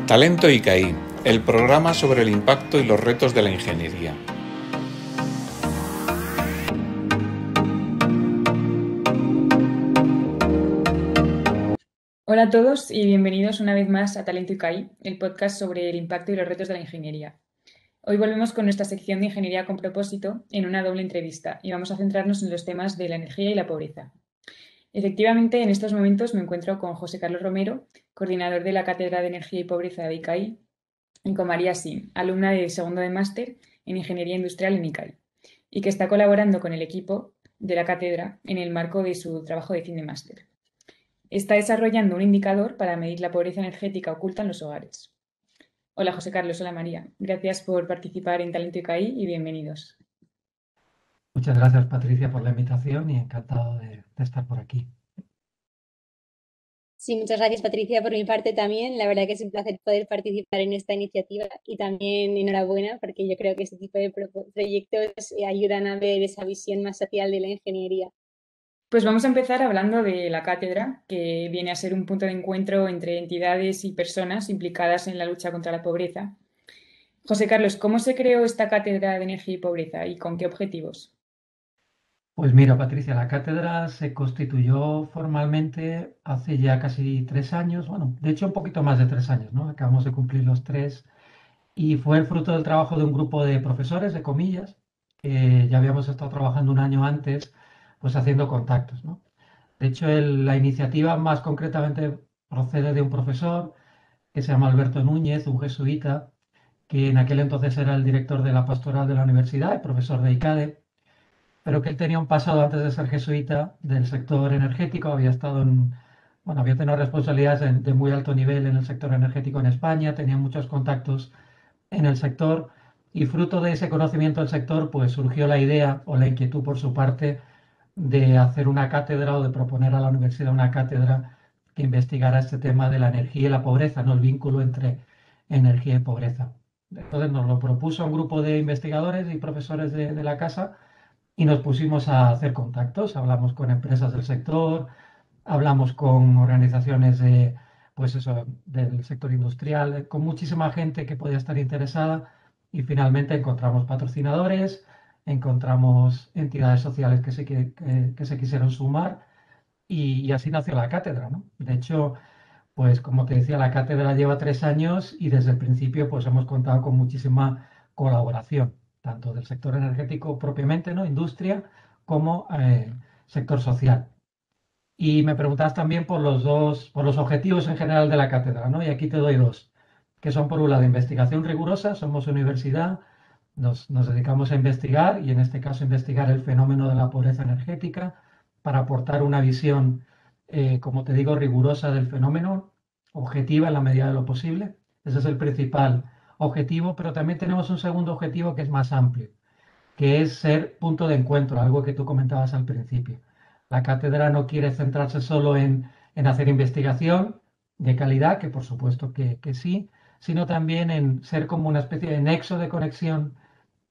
Talento ICAI, el programa sobre el impacto y los retos de la ingeniería. Hola a todos y bienvenidos una vez más a Talento ICAI, el podcast sobre el impacto y los retos de la ingeniería. Hoy volvemos con nuestra sección de Ingeniería con propósito en una doble entrevista y vamos a centrarnos en los temas de la energía y la pobreza. Efectivamente, en estos momentos me encuentro con José Carlos Romero, coordinador de la Cátedra de Energía y Pobreza de ICAI, y con María Sim, alumna de segundo de máster en Ingeniería Industrial en ICAI, y que está colaborando con el equipo de la cátedra en el marco de su trabajo de fin de máster. Está desarrollando un indicador para medir la pobreza energética oculta en los hogares. Hola José Carlos, hola María. Gracias por participar en Talento ICAI y bienvenidos. Muchas gracias, Patricia, por la invitación y encantado de estar por aquí. Sí, muchas gracias Patricia por mi parte también. La verdad que es un placer poder participar en esta iniciativa y también enhorabuena porque yo creo que este tipo de proyectos ayudan a ver esa visión más social de la ingeniería. Pues vamos a empezar hablando de la cátedra, que viene a ser un punto de encuentro entre entidades y personas implicadas en la lucha contra la pobreza. José Carlos, ¿cómo se creó esta cátedra de energía y pobreza y con qué objetivos? Pues mira, Patricia, la cátedra se constituyó formalmente hace ya casi 3 años, bueno, de hecho un poquito más de 3 años, ¿no? Acabamos de cumplir los tres y fue el fruto del trabajo de un grupo de profesores, de comillas, que ya habíamos estado trabajando un año antes, pues haciendo contactos, ¿no? De hecho, la iniciativa más concretamente procede de un profesor que se llama Alberto Núñez, un jesuita, que en aquel entonces era el director de la pastoral de la universidad, el profesor de ICADE, pero que él tenía un pasado antes de ser jesuita del sector energético, había estado bueno, había tenido responsabilidades de muy alto nivel en el sector energético en España, tenía muchos contactos en el sector y fruto de ese conocimiento del sector, pues surgió la idea o la inquietud por su parte de hacer una cátedra o de proponer a la universidad una cátedra que investigara este tema de la energía y la pobreza, no el vínculo entre energía y pobreza. Entonces nos lo propuso un grupo de investigadores y profesores de la casa y nos pusimos a hacer contactos, hablamos con empresas del sector, hablamos con organizaciones pues eso, del sector industrial, con muchísima gente que podía estar interesada y finalmente encontramos patrocinadores, encontramos entidades sociales que se quisieron sumar y así nació la cátedra, ¿no? De hecho, pues como te decía, la cátedra lleva 3 años y desde el principio pues hemos contado con muchísima colaboración, tanto del sector energético propiamente, ¿no? Industria, como sector social. Y me preguntabas también por los objetivos en general de la cátedra, ¿no? Y aquí te doy dos, que son por un lado investigación rigurosa, somos universidad, nos dedicamos a investigar y en este caso investigar el fenómeno de la pobreza energética para aportar una visión, como te digo, rigurosa del fenómeno, objetiva en la medida de lo posible. Ese es el principal objetivo, pero también tenemos un segundo objetivo que es más amplio, que es ser punto de encuentro, algo que tú comentabas al principio. La cátedra no quiere centrarse solo en hacer investigación de calidad, que por supuesto que sí, sino también en ser como una especie de nexo de conexión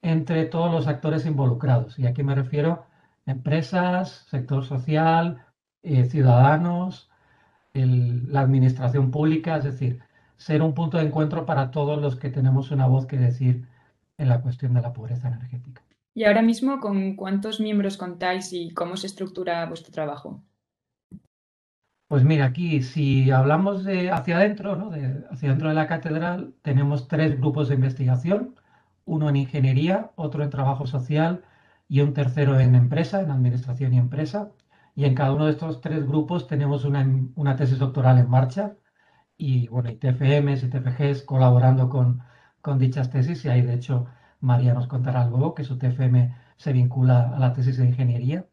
entre todos los actores involucrados. Y aquí me refiero a empresas, sector social, ciudadanos, la administración pública, es decir, ser un punto de encuentro para todos los que tenemos una voz que decir en la cuestión de la pobreza energética. Y ahora mismo, ¿con cuántos miembros contáis y cómo se estructura vuestro trabajo? Pues mira, aquí si hablamos de hacia adentro, ¿no? Hacia adentro de la catedral, tenemos tres grupos de investigación, uno en ingeniería, otro en trabajo social y un tercero en empresa, en administración y empresa. Y en cada uno de estos tres grupos tenemos una tesis doctoral en marcha y bueno, y TFMs y TFGs colaborando con dichas tesis. Y ahí de hecho María nos contará luego que su TFM se vincula a la tesis de ingeniería.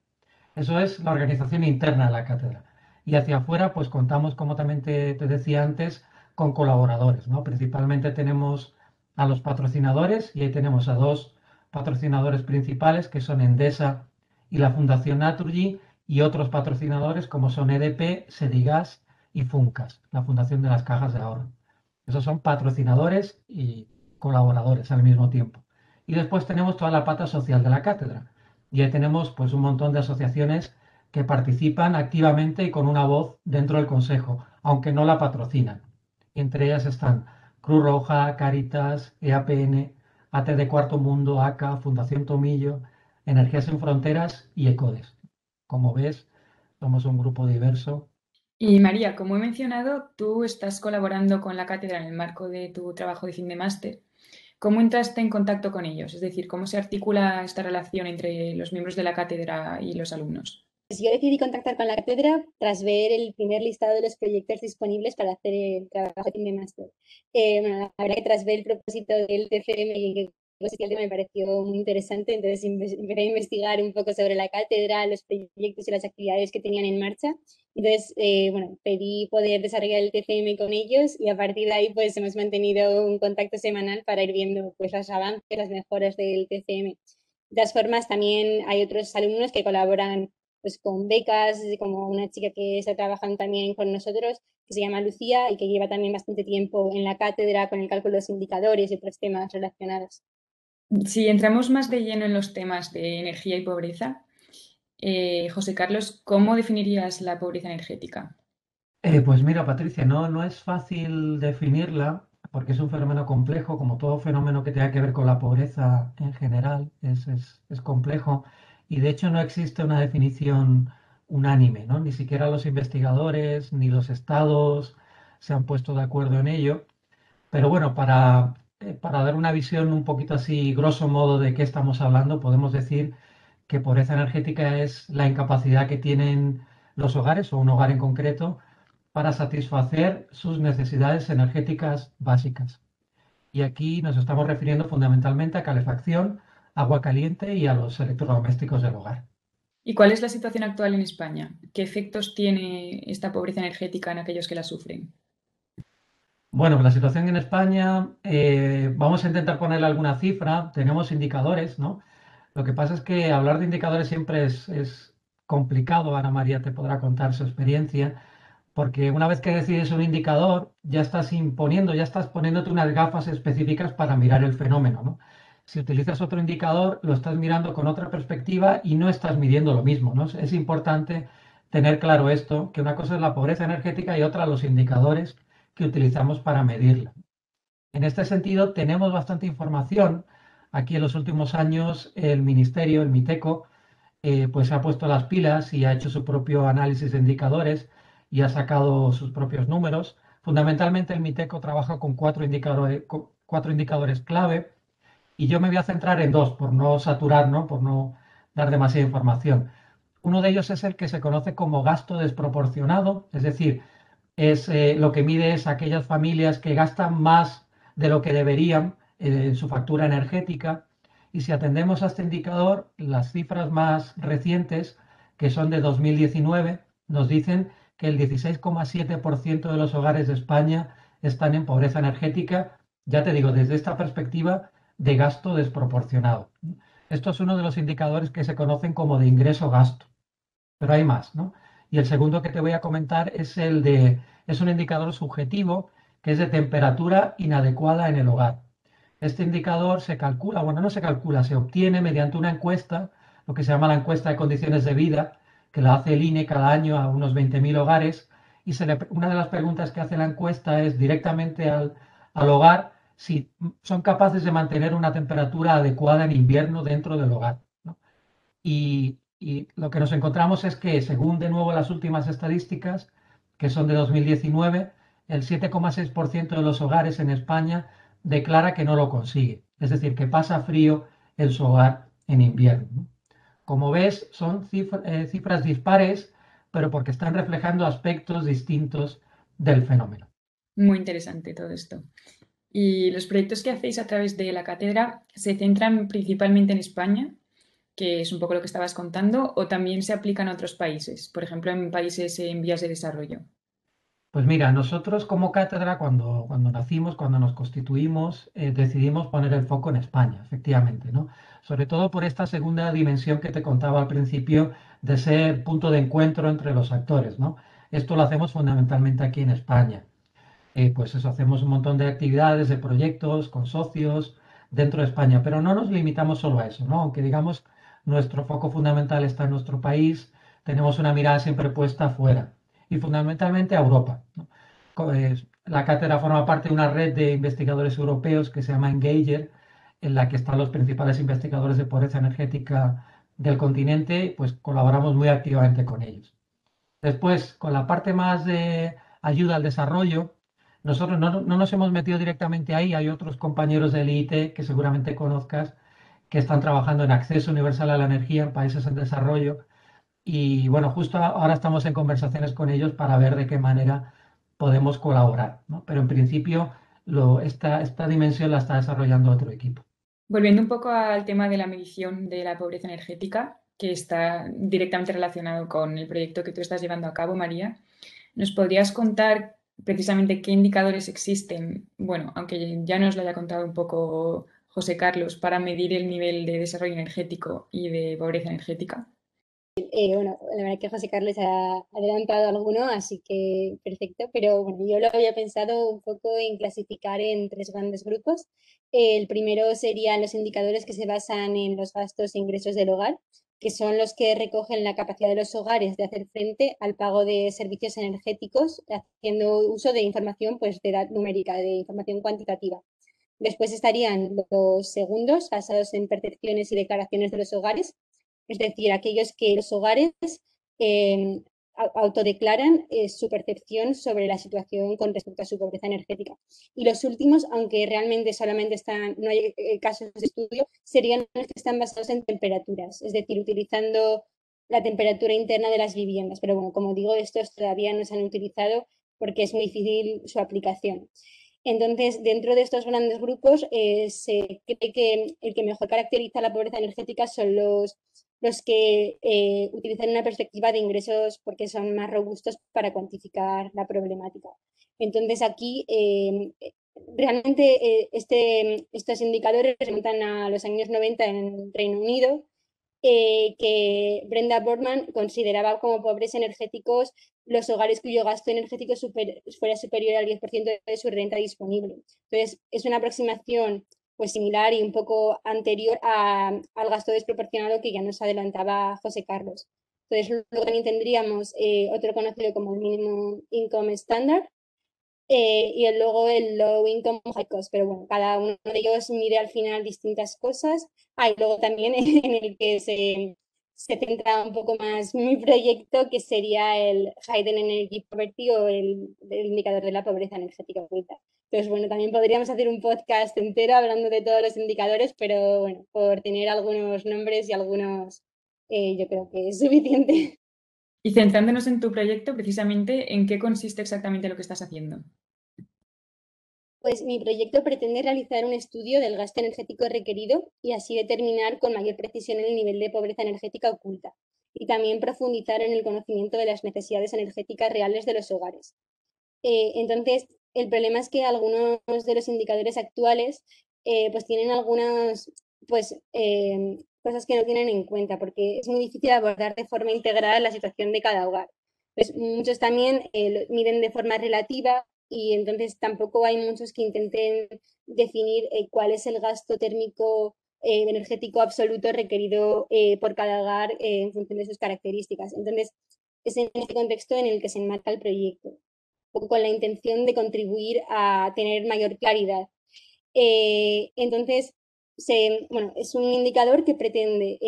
Eso es la organización interna de la cátedra. Y hacia afuera, pues contamos, como también te decía antes, con colaboradores, ¿no? Principalmente tenemos a los patrocinadores y ahí tenemos a dos patrocinadores principales que son Endesa y la Fundación Naturgy y otros patrocinadores como son EDP, Sedigas y Funcas, la Fundación de las Cajas de Ahorro. Esos son patrocinadores y colaboradores al mismo tiempo. Y después tenemos toda la pata social de la cátedra. Y ahí tenemos pues un montón de asociaciones que participan activamente y con una voz dentro del consejo, aunque no la patrocinan. Entre ellas están Cruz Roja, Cáritas, EAPN, AT de Cuarto Mundo, ACA, Fundación Tomillo, Energías Sin Fronteras y ECODES. Como ves, somos un grupo diverso. Y María, como he mencionado, tú estás colaborando con la cátedra en el marco de tu trabajo de fin de máster. ¿Cómo entraste en contacto con ellos? Es decir, ¿cómo se articula esta relación entre los miembros de la cátedra y los alumnos? Pues yo decidí contactar con la cátedra tras ver el primer listado de los proyectos disponibles para hacer el trabajo de fin de máster. Bueno, la verdad que tras ver el propósito del TFM y que consistía el tema me pareció muy interesante, entonces empecé a investigar un poco sobre la cátedra, los proyectos y las actividades que tenían en marcha. Entonces, bueno, pedí poder desarrollar el TFM con ellos y a partir de ahí pues hemos mantenido un contacto semanal para ir viendo pues los avances, las mejoras del TFM. De todas formas, también hay otros alumnos que colaboran pues con becas, como una chica que está trabajando también con nosotros, que se llama Lucía y que lleva también bastante tiempo en la cátedra con el cálculo de los indicadores y otros temas relacionados. Si entramos más de lleno en los temas de energía y pobreza, José Carlos, ¿cómo definirías la pobreza energética? Pues mira, Patricia, no es fácil definirla porque es un fenómeno complejo, como todo fenómeno que tenga que ver con la pobreza en general, es complejo y de hecho no existe una definición unánime, ¿no? Ni siquiera los investigadores ni los estados se han puesto de acuerdo en ello. Pero bueno, para dar una visión un poquito así, grosso modo, de qué estamos hablando, podemos decir que pobreza energética es la incapacidad que tienen los hogares o un hogar en concreto para satisfacer sus necesidades energéticas básicas. Y aquí nos estamos refiriendo fundamentalmente a calefacción, agua caliente y a los electrodomésticos del hogar. ¿Y cuál es la situación actual en España? ¿Qué efectos tiene esta pobreza energética en aquellos que la sufren? Bueno, la situación en España, vamos a intentar ponerle alguna cifra, tenemos indicadores, ¿no? Lo que pasa es que hablar de indicadores siempre es complicado. Ana María te podrá contar su experiencia, porque una vez que decides un indicador, ya estás imponiendo, ya estás poniéndote unas gafas específicas para mirar el fenómeno, ¿no? Si utilizas otro indicador, lo estás mirando con otra perspectiva y no estás midiendo lo mismo, ¿no? Es importante tener claro esto, que una cosa es la pobreza energética y otra los indicadores que utilizamos para medirla. En este sentido, tenemos bastante información. Aquí en los últimos años el Ministerio, el MITECO, pues se ha puesto las pilas y ha hecho su propio análisis de indicadores y ha sacado sus propios números. Fundamentalmente el MITECO trabaja con cuatro indicadores clave y yo me voy a centrar en dos por no saturar, ¿no? Por no dar demasiada información. Uno de ellos es el que se conoce como gasto desproporcionado, es decir, lo que mide es aquellas familias que gastan más de lo que deberían en su factura energética. Y si atendemos a este indicador, las cifras más recientes, que son de 2019, nos dicen que el 16,7% de los hogares de España están en pobreza energética, ya te digo, desde esta perspectiva de gasto desproporcionado. Esto es uno de los indicadores que se conocen como de ingreso-gasto, pero hay más, ¿no? Y el segundo que te voy a comentar es un indicador subjetivo que es de temperatura inadecuada en el hogar. Este indicador se calcula, bueno, no se calcula, se obtiene mediante una encuesta, lo que se llama la encuesta de condiciones de vida, que la hace el INE cada año a unos 20.000 hogares, y una de las preguntas que hace la encuesta es directamente al hogar si son capaces de mantener una temperatura adecuada en invierno dentro del hogar, ¿no? Y lo que nos encontramos es que, según de nuevo las últimas estadísticas, que son de 2019, el 7,6% de los hogares en España declara que no lo consigue. Es decir, que pasa frío en su hogar en invierno, ¿no? Como ves, son cifras dispares, pero porque están reflejando aspectos distintos del fenómeno. Muy interesante todo esto. ¿Y los proyectos que hacéis a través de la cátedra se centran principalmente en España, que es un poco lo que estabas contando, o también se aplican a otros países, por ejemplo, en países en vías de desarrollo? Pues mira, nosotros como cátedra, cuando nacimos, cuando nos constituimos, decidimos poner el foco en España, efectivamente, ¿no? Sobre todo por esta segunda dimensión que te contaba al principio de ser punto de encuentro entre los actores, ¿no? Esto lo hacemos fundamentalmente aquí en España. Pues eso, hacemos un montón de actividades, de proyectos con socios dentro de España, pero no nos limitamos solo a eso, ¿no? Aunque digamos nuestro foco fundamental está en nuestro país, tenemos una mirada siempre puesta afuera y fundamentalmente a Europa, ¿no? la cátedra forma parte de una red de investigadores europeos que se llama Engager, en la que están los principales investigadores de pobreza energética del continente, pues colaboramos muy activamente con ellos. Después, con la parte más de ayuda al desarrollo, nosotros no nos hemos metido directamente ahí, hay otros compañeros del IIT que seguramente conozcas que están trabajando en acceso universal a la energía en países en desarrollo y bueno, justo ahora estamos en conversaciones con ellos para ver de qué manera podemos colaborar, ¿no? Pero en principio esta dimensión la está desarrollando otro equipo. Volviendo un poco al tema de la medición de la pobreza energética, que está directamente relacionado con el proyecto que tú estás llevando a cabo, María, ¿nos podrías contar precisamente qué indicadores existen? Bueno, aunque ya nos lo haya contado un poco José Carlos, para medir el nivel de desarrollo energético y de pobreza energética. Bueno, la verdad que José Carlos ha adelantado alguno, así que perfecto, pero bueno, yo lo había pensado un poco en clasificar en tres grandes grupos. El primero serían los indicadores que se basan en los gastos e ingresos del hogar, que son los que recogen la capacidad de los hogares de hacer frente al pago de servicios energéticos, haciendo uso de información pues, de edad numérica, de información cuantitativa. Después estarían los segundos, basados en percepciones y declaraciones de los hogares, es decir, aquellos que los hogares eh, autodeclaran su percepción sobre la situación con respecto a su pobreza energética. Y los últimos, aunque realmente solamente no hay casos de estudio, serían los que están basados en temperaturas, es decir, utilizando la temperatura interna de las viviendas. Pero bueno, como digo, estos todavía no se han utilizado porque es muy difícil su aplicación. Entonces, dentro de estos grandes grupos, se cree que el que mejor caracteriza la pobreza energética son los que utilizan una perspectiva de ingresos porque son más robustos para cuantificar la problemática. Entonces, aquí realmente estos indicadores remontan a los años 90 en Reino Unido, que Brenda Boardman consideraba como pobres energéticos los hogares cuyo gasto energético fuera superior al 10% de su renta disponible. Entonces, es una aproximación pues similar y un poco anterior al gasto desproporcionado que ya nos adelantaba José Carlos. Entonces, luego también tendríamos otro conocido como el Minimum Income Standard, y luego el Low Income High Cost, pero bueno, cada uno de ellos mide al final distintas cosas. Y luego también en el que se centra un poco más mi proyecto, que sería el Hidden Energy Poverty o el indicador de la pobreza energética oculta. Entonces, bueno, también podríamos hacer un podcast entero hablando de todos los indicadores, pero bueno, por tener algunos nombres y algunos, yo creo que es suficiente. Y centrándonos en tu proyecto, precisamente, ¿en qué consiste exactamente lo que estás haciendo? Pues mi proyecto pretende realizar un estudio del gasto energético requerido y así determinar con mayor precisión el nivel de pobreza energética oculta y también profundizar en el conocimiento de las necesidades energéticas reales de los hogares. Entonces, el problema es que algunos de los indicadores actuales pues tienen algunas pues, cosas que no tienen en cuenta porque es muy difícil abordar de forma integral la situación de cada hogar. Pues, muchos también lo miden de forma relativa y entonces tampoco hay muchos que intenten definir cuál es el gasto térmico energético absoluto requerido por cada hogar en función de sus características. Entonces, es en este contexto en el que se enmarca el proyecto, poco con la intención de contribuir a tener mayor claridad. Entonces, bueno, es un indicador que pretende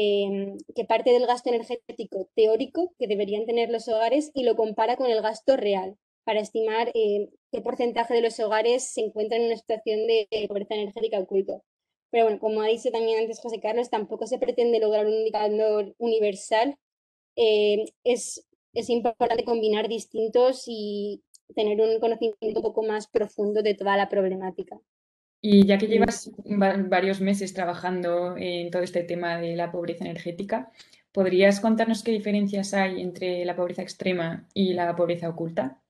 que parte del gasto energético teórico que deberían tener los hogares y lo compara con el gasto real para estimar qué porcentaje de los hogares se encuentran en una situación de pobreza energética oculta. Pero bueno, como ha dicho también antes José Carlos, tampoco se pretende lograr un indicador universal. Es importante combinar distintos y tener un conocimiento un poco más profundo de toda la problemática. Y ya que llevas varios meses trabajando en todo este tema de la pobreza energética, ¿podrías contarnos qué diferencias hay entre la pobreza extrema y la pobreza oculta?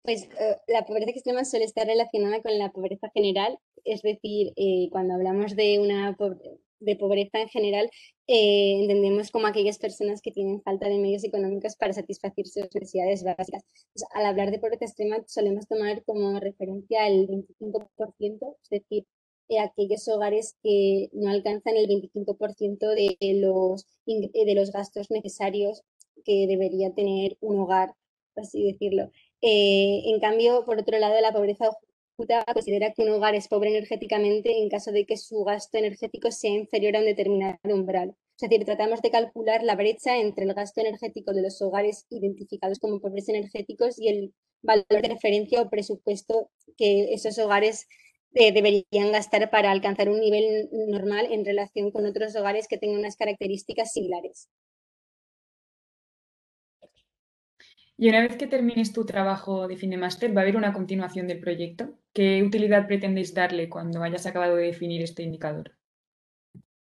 Pues la pobreza extrema suele estar relacionada con la pobreza general, es decir, cuando hablamos de pobreza en general, entendemos como aquellas personas que tienen falta de medios económicos para satisfacer sus necesidades básicas. Pues, al hablar de pobreza extrema solemos tomar como referencia el 25%, es decir, aquellos hogares que no alcanzan el 25% de los gastos necesarios que debería tener un hogar, por así decirlo. En cambio, por otro lado, la pobreza oculta considera que un hogar es pobre energéticamente en caso de que su gasto energético sea inferior a un determinado umbral. Es decir, tratamos de calcular la brecha entre el gasto energético de los hogares identificados como pobres energéticos y el valor de referencia o presupuesto que esos hogares deberían gastar para alcanzar un nivel normal en relación con otros hogares que tengan unas características similares. Y una vez que termines tu trabajo de fin de máster, ¿va a haber una continuación del proyecto? ¿Qué utilidad pretendéis darle cuando hayas acabado de definir este indicador?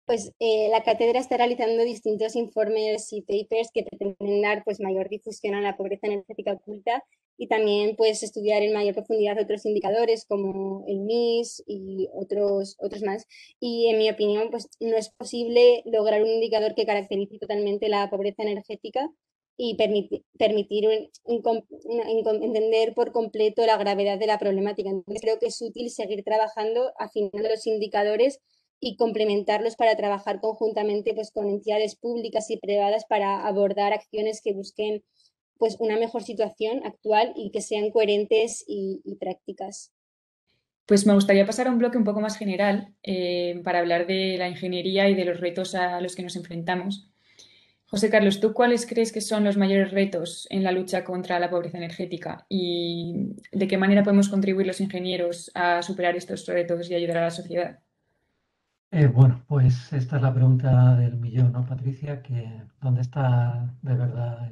Pues la cátedra está realizando distintos informes y papers que pretenden dar pues, mayor difusión a la pobreza energética oculta y también pues, estudiar en mayor profundidad otros indicadores como el MIS y otros más. Y en mi opinión, pues, no es posible lograr un indicador que caracterice totalmente la pobreza energética y permitir entender por completo la gravedad de la problemática. Entonces, creo que es útil seguir trabajando, afinando los indicadores y complementarlos para trabajar conjuntamente pues, con entidades públicas y privadas para abordar acciones que busquen pues, una mejor situación actual y que sean coherentes y prácticas. Pues me gustaría pasar a un bloque un poco más general para hablar de la ingeniería y de los retos a los que nos enfrentamos. José Carlos, ¿tú cuáles crees que son los mayores retos en la lucha contra la pobreza energética y de qué manera podemos contribuir los ingenieros a superar estos retos y ayudar a la sociedad? Bueno, pues esta es la pregunta del millón, ¿no, Patricia? ¿Dónde está de verdad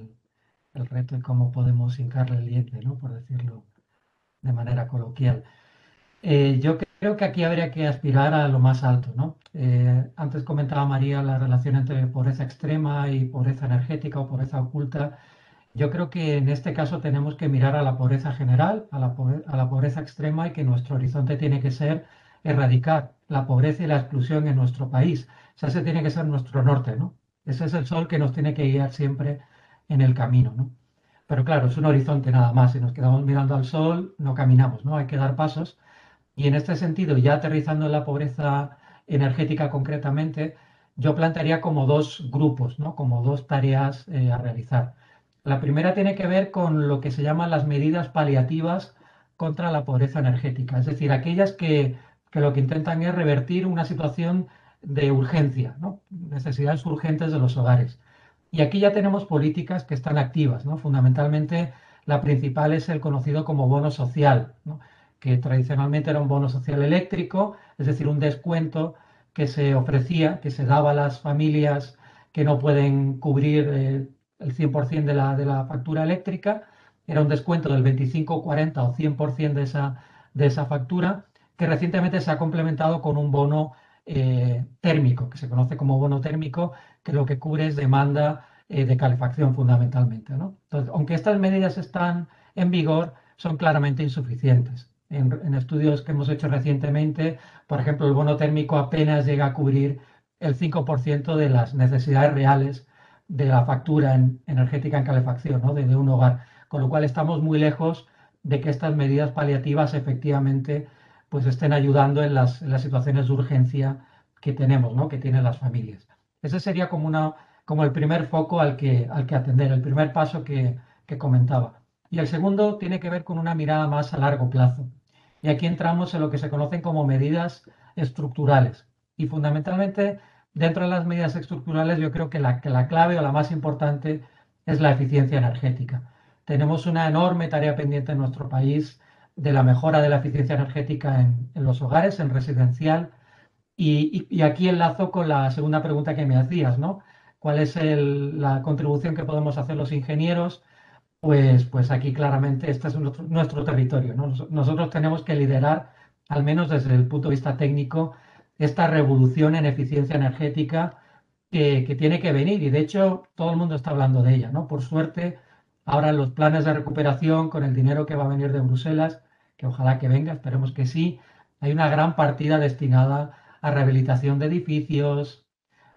el reto y cómo podemos hincarle el diente, ¿no? Por decirlo de manera coloquial. Yo creo que aquí habría que aspirar a lo más alto, ¿no? Antes comentaba María la relación entre pobreza extrema y pobreza energética o pobreza oculta. Yo creo que en este caso tenemos que mirar a la pobreza general, a la pobreza extrema y que nuestro horizonte tiene que ser erradicar la pobreza y la exclusión en nuestro país. O sea, ese tiene que ser nuestro norte, ¿no? Ese es el sol que nos tiene que guiar siempre en el camino, ¿no? Pero claro, es un horizonte nada más. Si nos quedamos mirando al sol, no caminamos, ¿no? Hay que dar pasos. Y en este sentido, ya aterrizando en la pobreza energética concretamente, yo plantearía como dos grupos, ¿no? Como dos tareas a realizar. La primera tiene que ver con lo que se llaman las medidas paliativas contra la pobreza energética, es decir, aquellas que lo que intentan es revertir una situación de urgencia, ¿no? Necesidades urgentes de los hogares. Y aquí ya tenemos políticas que están activas, ¿no? Fundamentalmente, la principal es el conocido como bono social, ¿no? Que tradicionalmente era un bono social eléctrico, es decir, un descuento que se ofrecía, que se daba a las familias que no pueden cubrir el 100% de la factura eléctrica, era un descuento del 25, 40 o 100% de esa factura, que recientemente se ha complementado con un bono térmico, que se conoce como bono térmico, que lo que cubre es demanda de calefacción fundamentalmente, ¿no? Entonces, aunque estas medidas están en vigor, son claramente insuficientes. En estudios que hemos hecho recientemente, por ejemplo, el bono térmico apenas llega a cubrir el 5% de las necesidades reales de la factura energética en calefacción, ¿no? de un hogar, con lo cual estamos muy lejos de que estas medidas paliativas efectivamente pues estén ayudando en las situaciones de urgencia que tenemos, ¿no? Que tienen las familias. Ese sería como el primer foco al que atender, el primer paso que comentaba. Y el segundo tiene que ver con una mirada más a largo plazo. Y aquí entramos en lo que se conocen como medidas estructurales. Y fundamentalmente, dentro de las medidas estructurales, yo creo que la clave o la más importante es la eficiencia energética. Tenemos una enorme tarea pendiente en nuestro país de la mejora de la eficiencia energética en los hogares, en residencial. Y aquí enlazo con la segunda pregunta que me hacías, ¿no? ¿Cuál es la contribución que podemos hacer los ingenieros? Pues aquí claramente este es nuestro territorio, ¿no? Nosotros tenemos que liderar, al menos desde el punto de vista técnico, esta revolución en eficiencia energética que tiene que venir. Y de hecho, todo el mundo está hablando de ella, ¿no? Por suerte, ahora en los planes de recuperación, con el dinero que va a venir de Bruselas, que ojalá que venga, esperemos que sí, hay una gran partida destinada a rehabilitación de edificios.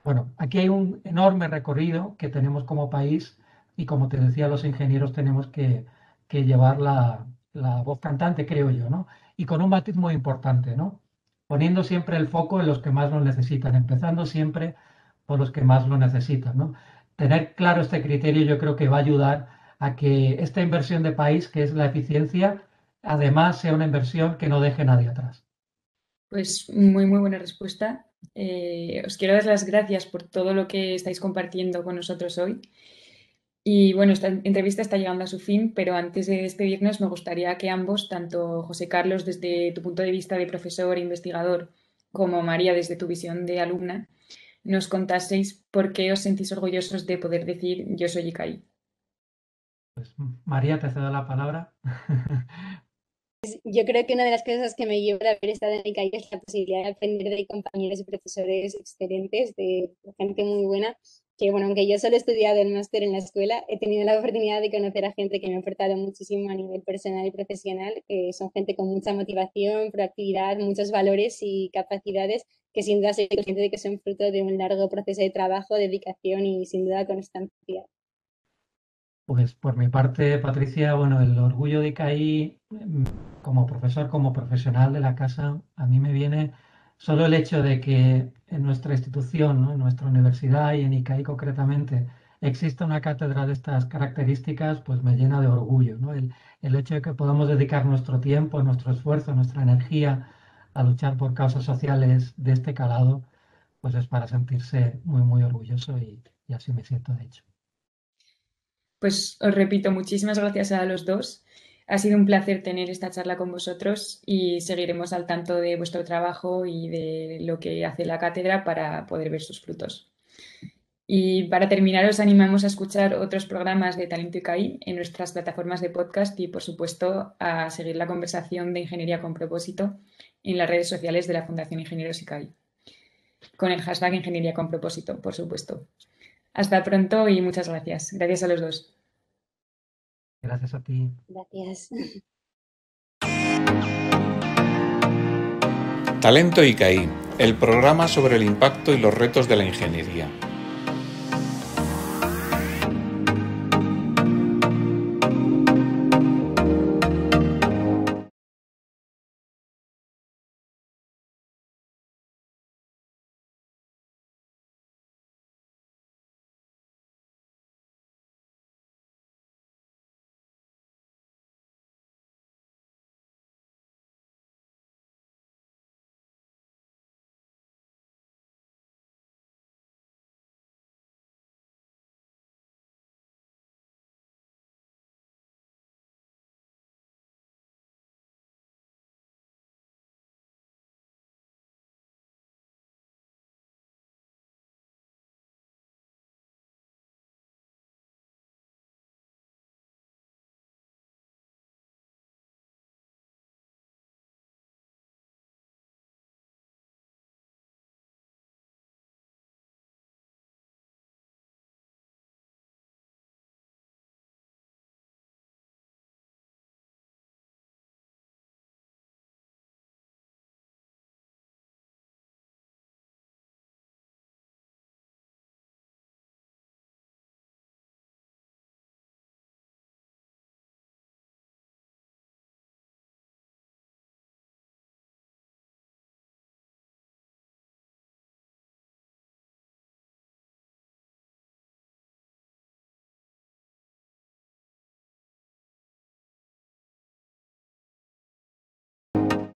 Bueno, aquí hay un enorme recorrido que tenemos como país y como te decía, los ingenieros tenemos que llevar la voz cantante, creo yo, ¿no? Y con un matiz muy importante, ¿no? Poniendo siempre el foco en los que más lo necesitan, empezando siempre por los que más lo necesitan, ¿no? Tener claro este criterio yo creo que va a ayudar a que esta inversión de país, que es la eficiencia, además sea una inversión que no deje a nadie atrás. Pues muy, muy buena respuesta. Os quiero dar las gracias por todo lo que estáis compartiendo con nosotros hoy. Y bueno, esta entrevista está llegando a su fin, pero antes de despedirnos me gustaría que ambos, tanto José Carlos desde tu punto de vista de profesor e investigador, como María desde tu visión de alumna, nos contaseis por qué os sentís orgullosos de poder decir yo soy ICAI. Pues María, te cedo la palabra. Yo creo que una de las cosas que me lleva de haber estado en ICAI es la posibilidad de aprender de compañeros y profesores excelentes, de gente muy buena, que bueno, aunque yo solo he estudiado el máster en la escuela, he tenido la oportunidad de conocer a gente que me ha aportado muchísimo a nivel personal y profesional, que son gente con mucha motivación, proactividad, muchos valores y capacidades, que sin duda soy consciente de que son fruto de un largo proceso de trabajo, dedicación y sin duda constancia. Pues por mi parte, Patricia, bueno, el orgullo de ICAI como profesor, como profesional de la casa, a mí me viene solo el hecho de que en nuestra institución, ¿no? En nuestra universidad y en ICAI concretamente, exista una cátedra de estas características, pues me llena de orgullo, ¿no? El hecho de que podamos dedicar nuestro tiempo, nuestro esfuerzo, nuestra energía a luchar por causas sociales de este calado, pues es para sentirse muy, muy orgulloso y así me siento, de hecho. Pues os repito, muchísimas gracias a los dos. Ha sido un placer tener esta charla con vosotros y seguiremos al tanto de vuestro trabajo y de lo que hace la cátedra para poder ver sus frutos. Y para terminar, os animamos a escuchar otros programas de Talento ICAI en nuestras plataformas de podcast y, por supuesto, a seguir la conversación de Ingeniería con Propósito en las redes sociales de la Fundación Ingenieros ICAI, con el hashtag Ingeniería con Propósito, por supuesto. Hasta pronto y muchas gracias. Gracias a los dos. Gracias a ti. Gracias. Talento ICAI, el programa sobre el impacto y los retos de la ingeniería.